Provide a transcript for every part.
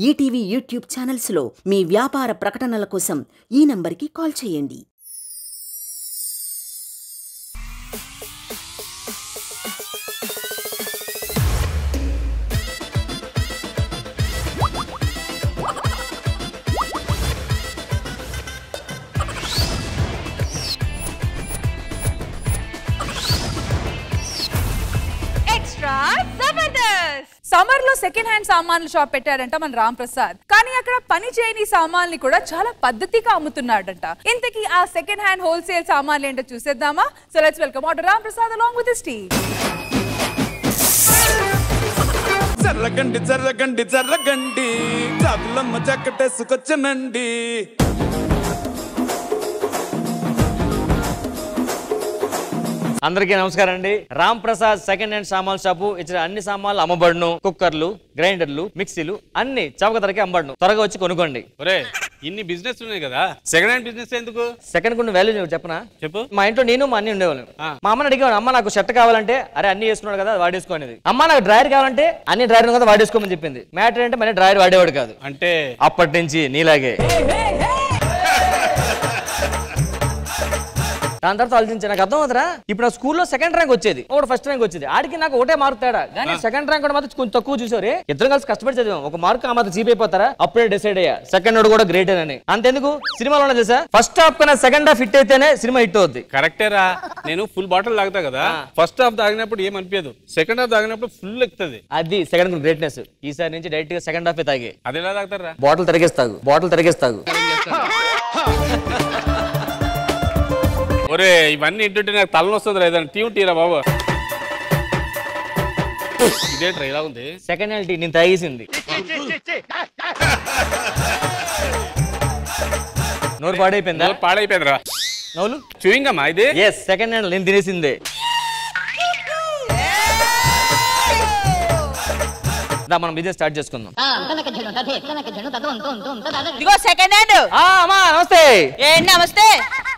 ETV YouTube ఛానల్స్లో మీ వ్యాపార ప్రకటనల కోసం ఈ నంబర్కి కాల్ చేయండి. సమ్మర్ లో సెకండ్ హ్యాండ్ సామాన్లు షాప్ పెట్టాడంట మన రామ్ ప్రసాద్. కానీ అక్కడ పని చేయని సామాన్లు కూడా చాలా పద్ధతిగా అమ్ముతున్నాడంట. ఇంతకీ ఆ సెకండ్ హ్యాండ్ హోల్సేల్ సామాన్లు ఏంటో చూసేద్దామా? So let's welcome order Ram Prasad along with his team. జర్రగండి జర్రగండి జర్రగండి చాదులమ్మ చక్కటేసుకొచ్చనండి. అందరికీ నమస్కారం అండి. రామ్ ప్రసాద్ సెకండ్ హ్యాండ్ సామాన్ షాపు ఇచ్చిన అన్ని సామాన్లు అమ్మబడును. కుక్కర్లు, గ్రైండర్లు, మిక్సీలు అన్ని చౌక ధరకే అమ్మబడును. త్వరగా వచ్చి కొనుక్కోండి. ఒరే ఇన్ని బిజినెస్ ఉన్నాయి కదా, సెకండ్ హ్యాండ్ బిజినెస్ ఎందుకు? సెకండ్ కొన్ని వాల్యూ చెప్పనా? చెప్పు. మా ఇంట్లో నేను మా అన్ని ఉండేవాళ్ళం. మా అమ్మని అడిగాను, అమ్మ నాకు షర్ట్ కావాలంటే అరే అన్ని వేసుకున్నాడు కదా వాడేసుకోనేది. అమ్మ నాకు డ్రైవర్ కావాలంటే అన్ని డ్రైవర్ కదా వాడేసుకోమని చెప్పింది. మ్యాటర్ అంటే మళ్ళీ డ్రైవర్ వాడేవాడు కాదు. అంటే అప్పటి నుంచి నీలాగే. దాని తర్వాత ఆలోచించి నాకు అర్థం అవుతారా, ఇప్పుడు నా స్కూల్లో సెకండ్ ర్యాంక్ వచ్చేది, ఒకటి ఫస్ట్ ర్యాంక్ వచ్చేది. ఆడికి నాకు ఒకటే మార్క్ తేడా, కానీ సెకండ్ ర్యాంక్ కూడా మాత్రం కొంచెం తక్కువ చూసారు. ఇద్దరు కలిసి కష్టపడి చదివాం, ఒక మార్క్ ఆ మాత్రం చీప్ అయిపోతారా? అప్పుడే డిసైడ్ అయ్యా సెకండ్ వాడు కూడా గ్రేట్ అని. అంతెందుకు సినిమాలో తెలుసా, ఫస్ట్ హాఫ్ కన్నా సెకండ్ హాఫ్ హిట్ అయితేనే సినిమా హిట్ అవుద్ది. కరెక్టేరా. నేను ఫుల్ బాటిల్ తాగుతా కదా, ఫస్ట్ హాఫ్ తాగినప్పుడు ఏం అనిపించదు, సెకండ్ హాఫ్ తాగినప్పుడు ఫుల్ ఎక్కుతుంది. అది సెకండ్ గ్రేట్నెస్. ఈసారి నుంచి డైరెక్ట్ గా సెకండ్ హాఫ్ తాగి అది ఎలా తాగుతారా? బాటిల్ తరిగేస్తాగు, బాటిల్ తరిగేస్తాగు. ఒరే ఇవన్నీ ఇంటుంటే నాకు తలనొస్తుంది లేదని టీ ఉంటీరా బాబు. ఇదే ట్రై ఇలా ఉంది. సెకండ్ హ్యాండ్ టీ నేను తాగేసింది. నోరు పాడైపోయిందా? పాడైపోయిందిరా. నోలు చూయింగమ్మా ఇది. ఎస్ సెకండ్ హ్యాండ్ నేను తినేసిందే. మనం బిజినెస్ స్టార్ట్ చేసుకుందాం. ఇదిగో సెకండ్ హ్యాండ్. అమ్మా నమస్తే. ఏంటి నమస్తే?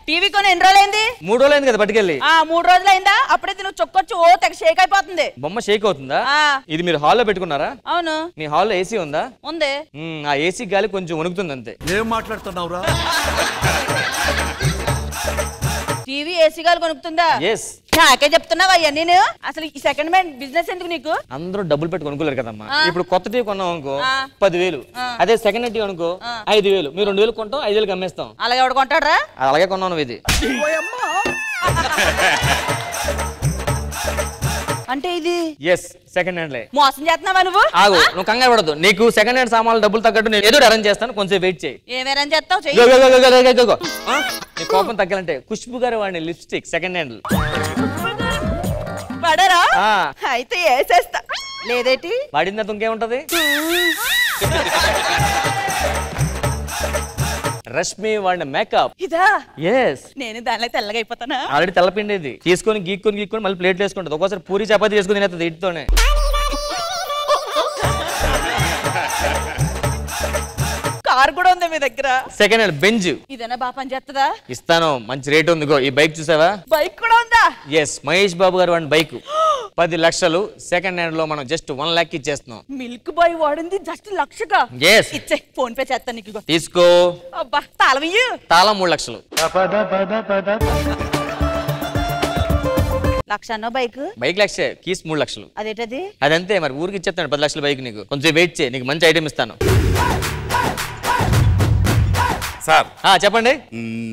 టీవీ కొని ఎన్ని రోజులైంది? 3 రోజులైంది కదా పట్టుకెళ్ళి. 3 రోజులైందా? అప్పుడే నువ్వు చొక్కొచ్చు ఓ తెగ షేక్ అయిపోతుంది. బొమ్మ షేక్ అవుతుందా? ఇది మీరు హాల్లో పెట్టుకున్నారా? అవును. మీ హాల్లో ఏసీ ఉందా? ఉంది. ఆ ఏసీ గాలి కొంచెం వణుకుతుంది అంతే. ఏం మాట్లాడుతున్నావురా? టీవీ ఏసీ గాలి కొనుక్తుందా? ఎస్. నాకే చెప్తున్నావా నేను? అసలు ఈ సెకండ్ హ్యాండ్ బిజినెస్ ఎందుకు నీకు? అందరూ డబ్బులు పెట్టి కొనుక్కోలేరు కదమ్మా. ఇప్పుడు కొత్త టీవీ కొన్నాం అనుకో 10,000, అదే సెకండ్ హ్యాండ్ టీవీ అనుకో 5,000. మీరు 2,000 కొంటాం, 5,000 అమ్మేస్తాం. అలాగే ఎవడు కొంటాడరా? అలాగే కొన్నాను ఇది. అంటే ఇది ఎస్ సెకండ్ హ్యాండ్ లే. మోసం చేస్తున్నావా నువ్వు? ఆగు, నువ్వు కంగారు పడద్దు. నీకు సెకండ్ హ్యాండ్ సామాన్లు డబ్బులు తగ్గట్టు నేను ఏదో అరేంజ్ చేస్తాను, కొంచెం వెయిట్ చేయి. ఏం అరేంజ్ చేస్తావు? నీ కోపం తగ్గాలంటే ఖుష్బు గారు వాడిని లిప్స్టిక్ సెకండ్ హ్యాండ్ పడరా? అయితే వేసేస్తా. లేదేటి వాడిందా ఇంకేముంటది? రష్మి వాడిన మేకప్ ఇదా? ఎస్. నేను దానిలో తెల్లగా అయిపోతానా? ఆల్రెడీ తెల్లపిండేది తీసుకొని గీక్కొని మళ్ళీ ప్లేట్లు వేసుకుంటుంది. ఒక్కోసారి పూరి చపాతీ చేసుకుని తినేస్తుంది వీటితోనే. కార్ కూడా ఉంది మీ దగ్గర? Second hand Benz. ఇదేనా బాగా పని చేస్తుందా? ఇస్తాను, మంచి రేట్ ఉంది. ఈ బైక్ చూసావా? బైక్ కూడా ఉందా? ఎస్ మహేష్ బాబు గారు వాడిన బైక్ 10 లక్షలు. సెకండ్ హ్యాండ్ లో మనం జస్ట్ 1 lakh ఇచ్చేస్తున్నాం. మిల్క్ బాయ్ వాడింది జస్ట్ లక్షగా? ఎస్. ఇచ్చే, ఫోన్ పే చేస్తాను నీకు. తీసుకో. అబ్బా తాళం ఇయ్యి. తాళం 3 లక్షలు. లక్ష అన్న బైక్? బైక్ లక్షే, కీస్ 3 లక్షలు. అదేంటది? అదంతే మరి, ఊరికి ఇచ్చేస్తాను 10 లక్షల బైక్. నీకు కొంచెం వెయిట్ చేయి, నీకు మంచి ఐటమ్ ఇస్తాను. సార్ చెప్పండి.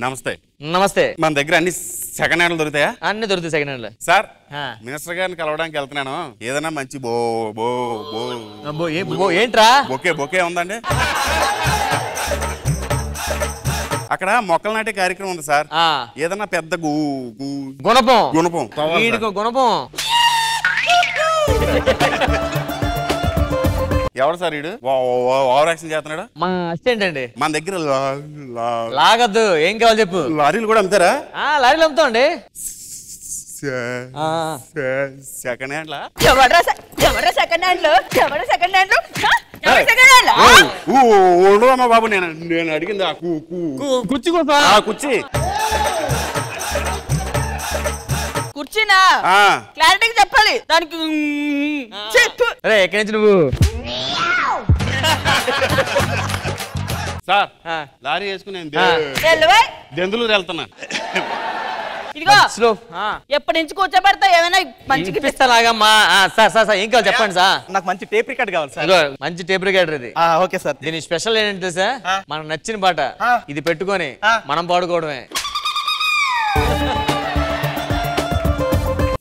నమస్తే. నమస్తే. మన దగ్గర అన్ని సెకండ్ హ్యాండ్లు దొరుకుతాయా? అన్ని దొరుకుతాయి సెకండ్ హ్యాండ్. సార్ మినిస్టర్ గారిని కలవడానికి వెళ్తున్నాను, ఏదైనా మంచి ఏంట్రా బొకే ఉందండి? అక్కడ మొక్కలు నాటే కార్యక్రమం ఉంది సార్, ఏదన్నా పెద్ద గుణపం. ఎవరు సార్ వీడు ఓవర్ యాక్షన్ చేస్తున్నాడు? మా అసిస్టెంట్ అండి. మన దగ్గర లాగద్దు, ఏం కావాలి చెప్పు. లారీలు కూడా అమ్ముతారా? లారీలు అమ్ముతాం అండి. సెకండ్ హ్యాండ్ సెకండ్ హ్యాండ్ అమ్మా బాబు, నేను అడిగింది కుర్చీ కోసం. కుర్చీనా? క్లారిటీగా చెప్పాలి దానికి. ఎక్కడి నుంచి నువ్వు? సార్ లారీ వేసుకుని దెందులూరు వెళ్తున్నా. ఇదిగో ఎప్పటి నుంచి కూర్చోబెడతా ఏమైనా మంచి ఇప్పిస్తాలాగమ్మా. సార్ ఏం కావాలి చెప్పండి సార్. నాకు మంచి టేప్ రికార్డ్ కావాలి సార్. మంచి టేప్ రికార్డర్ ఇది. Okay sir. దీని స్పెషల్ ఏంటంటే సార్ మనకు నచ్చిన పాట ఇది పెట్టుకొని మనం పాడుకోవడమే.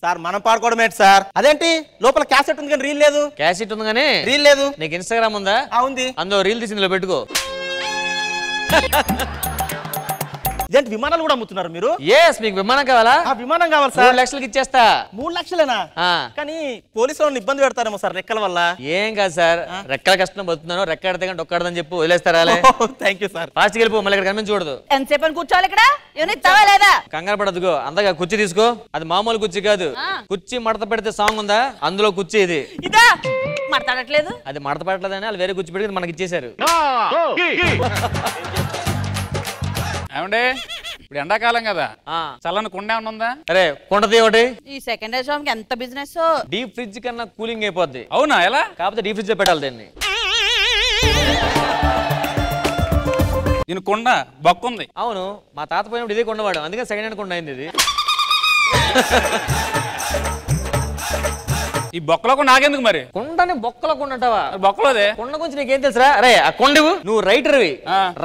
సార్ మనం పాడుకోవడమే సార్. అదేంటి లోపల క్యాసెట్ ఉంది కానీ రీల్ లేదు. క్యాసెట్ ఉంది కానీ రీల్ లేదు. నీకు ఇన్స్టాగ్రామ్ ఉందా? ఉంది. అందులో రీల్ తీసిందిలో పెట్టుకో. ఇదేంటి విమానాలు కూడా అమ్ముతున్నారు మీరు? ఎస్, మీకు విమానం కావాలా? విమానం కావాలి సార్. 3 లక్షలకి ఇచ్చేస్తా. 3 లక్షలేనా? కానీ పోలీసు వాళ్ళని ఇబ్బంది పెడతారేమో సార్ రెక్కల వల్ల. ఏం కాదు సార్, రెక్కల కష్టం బతున్నాను. రెక్కడితే కానీ ఒక్కడదని చెప్పు వదిలేస్తారా? Thank you sir. ఫాస్ట్ వెళ్ళిపో, మళ్ళీ ఇక్కడ కనిపించకూడదు. ఎంతసేపు అని కూర్చోవాలి ఇక్కడ? ఏమైనా ఇస్తావా లేదా? కంగారు పడదుగో. అంతగా కుర్చీ తీసుకో. అది మామూలు కుర్చీ కాదు. కుర్చీ మడత పెడితే సాంగ్ ఉందా, అందులో కుర్చీ ఇది. ఇదా మాట్లాడట్లేదు. అది మడత పెట్టలేదని వాళ్ళు వేరే కుర్చీ పెట్టి మనకి ఇచ్చేసారు. ఏమండే ఇప్పుడు ఎండాకాలం కదా, చల్లని కుండ ఏమన్నా ఉందా? అరే కుండది ఒకటి. ఈ సెకండ్ హ్యాండ్ షాప్ కి ఎంత బిజినెస్. డీప్ ఫ్రిడ్జ్ కన్నా కూలింగ్ అయిపోద్ది. అవునా? ఎలా? కాకపోతే డీప్ ఫ్రిడ్జ్ లో పెట్టాలి దీన్ని. దీని కుండ బొక్కుంది. అవును, మా తాత పోయినప్పుడు ఇదే కొండవాడు, అందుకని సెకండ్ హ్యాండ్ కొండ అయింది ఇది. ఈ బొక్కలో కూడా నాకెందుకు మరి? కొండని బొక్కలో కొండంటావా? బొక్కలోదే కొండ గురించి నీకేం తెలుసురా? అరే ఆ కొండవు, నువ్వు రైటర్వి.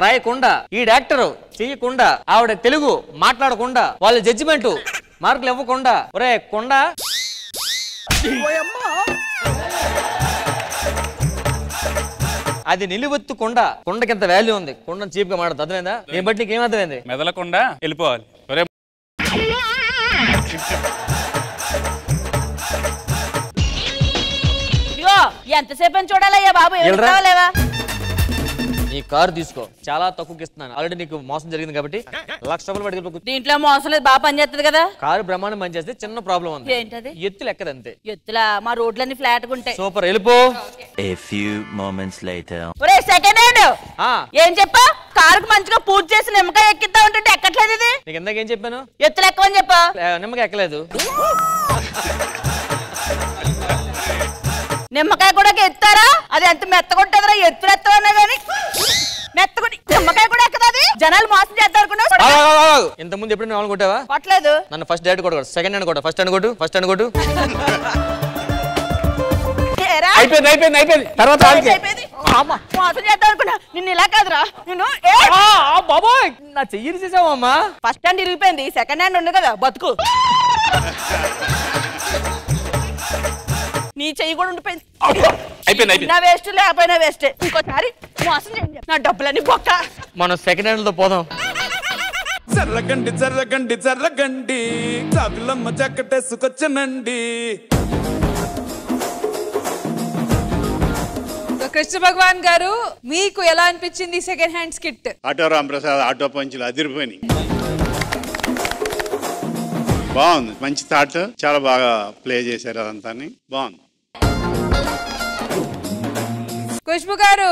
రాయ కొండ, ఈ డాక్టర్ చెయ్యకుండా, ఆవిడ తెలుగు మాట్లాడకుండా, వాళ్ళ జడ్జిమెంట్ మార్కులు ఇవ్వకుండా. ఒరే కొండ, అది నిలువెత్తు కొండ. కొండకింత వాల్యూ ఉంది. కొండను చీప్ గా మాట్లాడదు. అర్థమైందా? నేను బట్టి నీకేం అర్థమైంది? మెదలకుండా వెళ్ళిపోవాలి. ఒరే ఎంతసేపు అని చూడాలయ్యా బాబు? లేవా? ఈ కారు తీసుకో, చాలా తక్కువకి ఇస్తున్నాను. ఆల్రెడీ నీకు మోసం జరిగింది కాబట్టి 1 లక్ష రూపాయలు పట్టుకు. దీంట్లో మోసం లేదు, బాగా పనిచేస్తుంది కదా. కారు బ్రహ్మాండం పని చేస్తే చిన్న ప్రాబ్లం ఉంది. ఏంటది? ఎత్తులు ఎక్కదంతే. ఎత్తులా? మా రోడ్లన్నీ ఫ్లాట్ గా ఉంటాయి. సూపర్, వెళ్ళిపో. A few moments later. ఒరే సెకండ్ హ్యాండ్, ఏం చెప్పా? కారుకు మంచిగా పూజ చేసి నిమ్మకాయ ఎక్కిద్దాం ఉంటుంటే ఎక్కట్లేదు ఇది. నీకు ఇందాక ఏం చెప్పాను? ఎత్తులు ఎక్కవని చెప్పా. నిమ్మకాయ ఎక్కలేదు. నిమ్మకాయ కూడా ఎత్తారా? అది ఎంత మెత్తగొట్టదురా? ఎత్తులు ఎత్తవన్నా గానీ మెత్తగొట్టి నిమ్మకాయ కూడా ఎక్కదు. జనాలు మోసం చేద్దాం అనుకున్నావు. ఇంత ముందు ఎప్పుడు నేను కొట్టావా? కొట్టలేదు. నన్ను ఫస్ట్ డైరెక్ట్ కొట్టు, సెకండ్ హ్యాండ్ కొట్టు. ఫస్ట్ హ్యాండ్ కొట్టు, ఫస్ట్ హ్యాండ్ కొట్టు. అయిపోయింది. తర్వాత మోసం చేద్దాం అనుకున్నా. నిన్ను ఇలా కాదురా. నిన్ను బాబోయ్, నా చెయ్యి చేసావమ్మా. ఫస్ట్ హ్యాండ్ ఇరిగిపోయింది, సెకండ్ హ్యాండ్ ఉంది కదా, బతుకు. నీ చెయ్యి కూడా ఉండిపోయింది. నా వేస్ట్, లేకపోయినా వేస్ట్. ఇంకోసారి మోసం చేయండి, నా డబ్బులన్నీ బొక్క. మనం సెకండ్ హ్యాండ్ తో పోదాం. జర్రగండి జర్రగండి జర్రగండి, చాకులమ్మ చక్కటేసుకొచ్చనండి. కృష్ణ భగవాన్ గారు, మీకు ఎలా అనిపించింది second hand skit? Auto Ramprasad auto పంచులు అదిరిపోయి బాగుంది. మంచి థాట్, చాలా బాగా ప్లే చేశారు అదంతా. బాగుంది. ఖుష్బు గారు,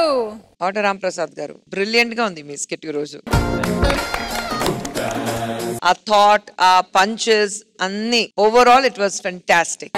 ఆటో రాంప్రసాద్ గారు, బ్రిలియంట్ గా ఉంది మీ స్కిట్ ఈ రోజు. ఆ థాట్, ఆ పంచెస్ అన్ని, ఓవరాల్ ఇట్ వాస్ ఫెంటాస్టిక్.